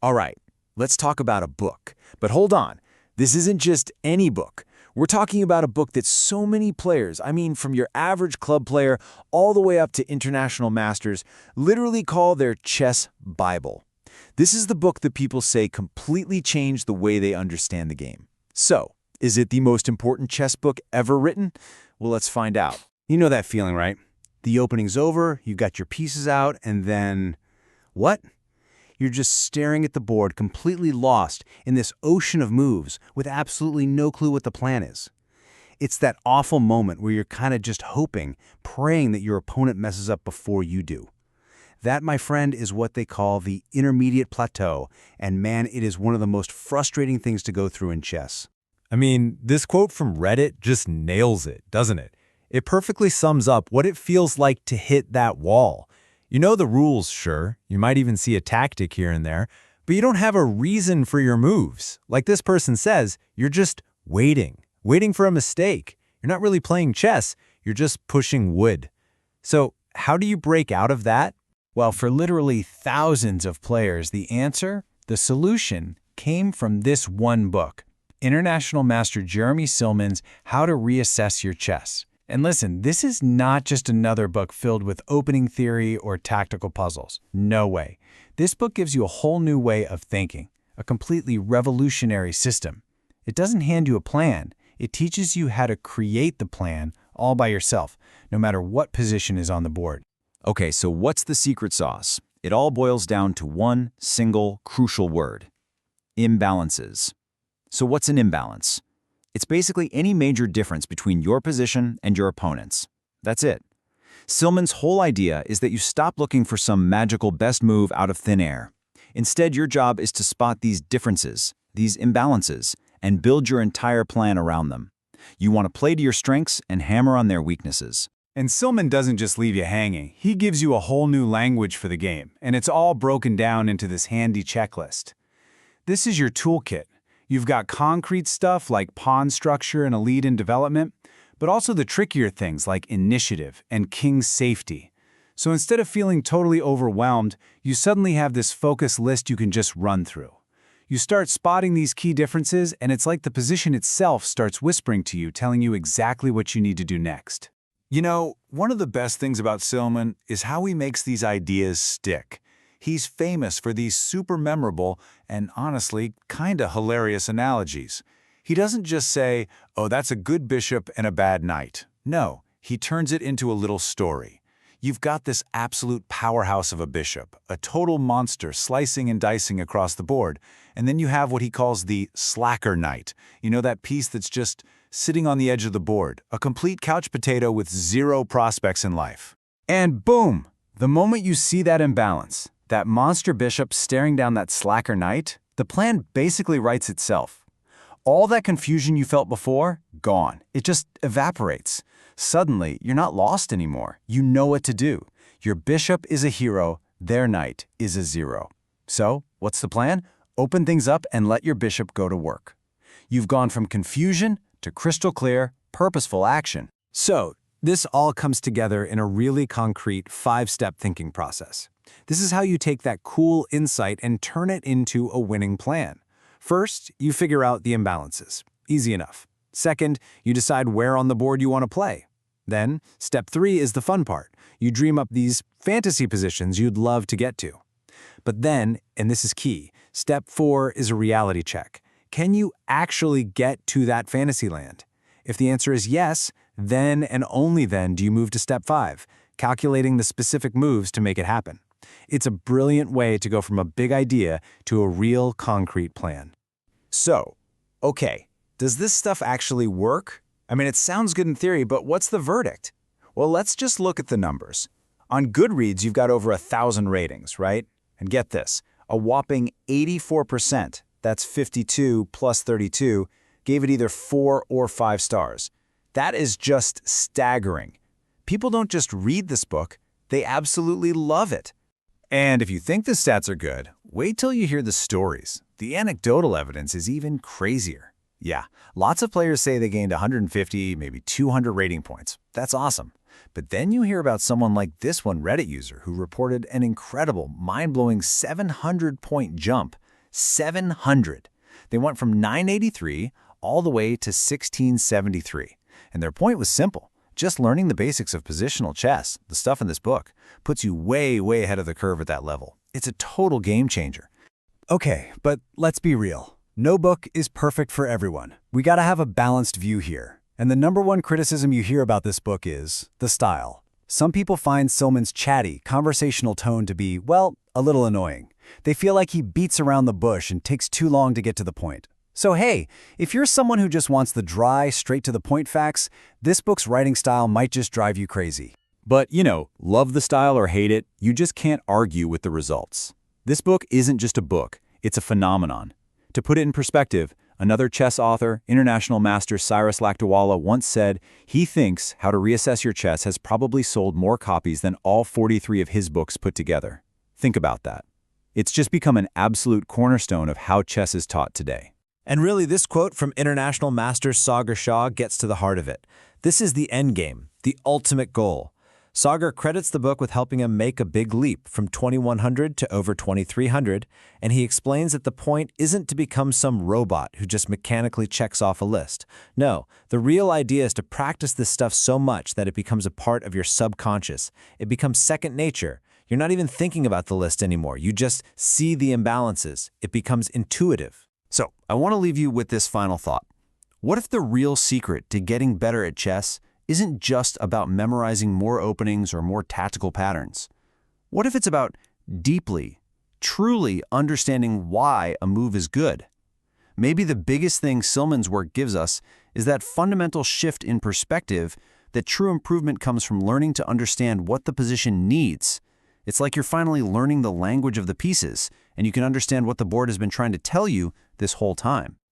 All right, let's talk about a book. But hold on, this isn't just any book. We're talking about a book that so many players, I mean from your average club player all the way up to international masters, literally call their chess Bible. This is the book that people say completely changed the way they understand the game. So, is it the most important chess book ever written? Well, let's find out. You know that feeling, right? The opening's over, you've got your pieces out, and then... what? You're just staring at the board, completely lost in this ocean of moves with absolutely no clue what the plan is. It's that awful moment where you're kind of just hoping, praying that your opponent messes up before you do. That, my friend, is what they call the intermediate plateau, and man, it is one of the most frustrating things to go through in chess. I mean, this quote from Reddit just nails it, doesn't it? It perfectly sums up what it feels like to hit that wall. You know the rules, sure. You might even see a tactic here and there, but you don't have a reason for your moves. Like this person says, you're just waiting for a mistake. You're not really playing chess, you're just pushing wood. So how do you break out of that? Well, for literally thousands of players, the solution, came from this one book, International Master Jeremy Silman's How to Reassess Your Chess. And listen, this is not just another book filled with opening theory or tactical puzzles. No way. This book gives you a whole new way of thinking, a completely revolutionary system. It doesn't hand you a plan. It teaches you how to create the plan all by yourself, no matter what position is on the board. Okay, so what's the secret sauce? It all boils down to one single crucial word: imbalances. So what's an imbalance? It's basically any major difference between your position and your opponent's. That's it. Silman's whole idea is that you stop looking for some magical best move out of thin air. Instead, your job is to spot these differences, these imbalances, and build your entire plan around them. You want to play to your strengths and hammer on their weaknesses. And Silman doesn't just leave you hanging. He gives you a whole new language for the game, and it's all broken down into this handy checklist. This is your toolkit. You've got concrete stuff like pawn structure and a lead in development, but also the trickier things like initiative and king's safety. So instead of feeling totally overwhelmed, you suddenly have this focus list you can just run through. You start spotting these key differences, and it's like the position itself starts whispering to you, telling you exactly what you need to do next. You know, one of the best things about Silman is how he makes these ideas stick. He's famous for these super memorable and honestly kinda hilarious analogies. He doesn't just say, "Oh, that's a good bishop and a bad knight." No, he turns it into a little story. You've got this absolute powerhouse of a bishop, a total monster slicing and dicing across the board, and then you have what he calls the slacker knight. You know, that piece that's just sitting on the edge of the board, a complete couch potato with zero prospects in life. And boom! The moment you see that imbalance, that monster bishop staring down that slacker knight, the plan basically writes itself. All that confusion you felt before, gone. It just evaporates. Suddenly, you're not lost anymore. You know what to do. Your bishop is a hero, their knight is a zero. So, what's the plan? Open things up and let your bishop go to work. You've gone from confusion to crystal clear, purposeful action. So, this all comes together in a really concrete 5-step thinking process. This is how you take that cool insight and turn it into a winning plan. First, you figure out the imbalances. Easy enough. Second, you decide where on the board you want to play. Then, step 3 is the fun part. You dream up these fantasy positions you'd love to get to. But then, and this is key, step 4 is a reality check. Can you actually get to that fantasy land? If the answer is yes, then and only then do you move to step 5, calculating the specific moves to make it happen. It's a brilliant way to go from a big idea to a real concrete plan. So, okay, does this stuff actually work? I mean, it sounds good in theory, but what's the verdict? Well, let's just look at the numbers. On Goodreads, you've got over 1,000 ratings, right? And get this, a whopping 84%, that's 52 plus 32, gave it either 4 or 5 stars. That is just staggering. People don't just read this book, they absolutely love it. And if you think the stats are good, wait till you hear the stories. The anecdotal evidence is even crazier. Yeah, lots of players say they gained 150, maybe 200 rating points. That's awesome. But then you hear about someone like this one Reddit user who reported an incredible, mind-blowing 700-point jump. 700. They went from 983 all the way to 1673. And their point was simple. Just learning the basics of positional chess, the stuff in this book, puts you way, way ahead of the curve at that level. It's a total game changer. Okay, but let's be real. No book is perfect for everyone. We gotta have a balanced view here. And the number one criticism you hear about this book is the style. Some people find Silman's chatty, conversational tone to be, well, a little annoying. They feel like he beats around the bush and takes too long to get to the point. So hey, if you're someone who just wants the dry, straight-to-the-point facts, this book's writing style might just drive you crazy. But, love the style or hate it, you just can't argue with the results. This book isn't just a book, it's a phenomenon. To put it in perspective, another chess author, international master Cyrus Lakdawala, once said he thinks How to Reassess Your Chess has probably sold more copies than all 43 of his books put together. Think about that. It's just become an absolute cornerstone of how chess is taught today. And really, this quote from international master Sagar Shah gets to the heart of it. This is the end game, the ultimate goal. Sagar credits the book with helping him make a big leap from 2100 to over 2300, and he explains that the point isn't to become some robot who just mechanically checks off a list. No, the real idea is to practice this stuff so much that it becomes a part of your subconscious. It becomes second nature. You're not even thinking about the list anymore. You just see the imbalances. It becomes intuitive. So, I want to leave you with this final thought. What if the real secret to getting better at chess isn't just about memorizing more openings or more tactical patterns? What if it's about deeply, truly understanding why a move is good? Maybe the biggest thing Silman's work gives us is that fundamental shift in perspective, that true improvement comes from learning to understand what the position needs. It's like you're finally learning the language of the pieces, and you can understand what the board has been trying to tell you this whole time.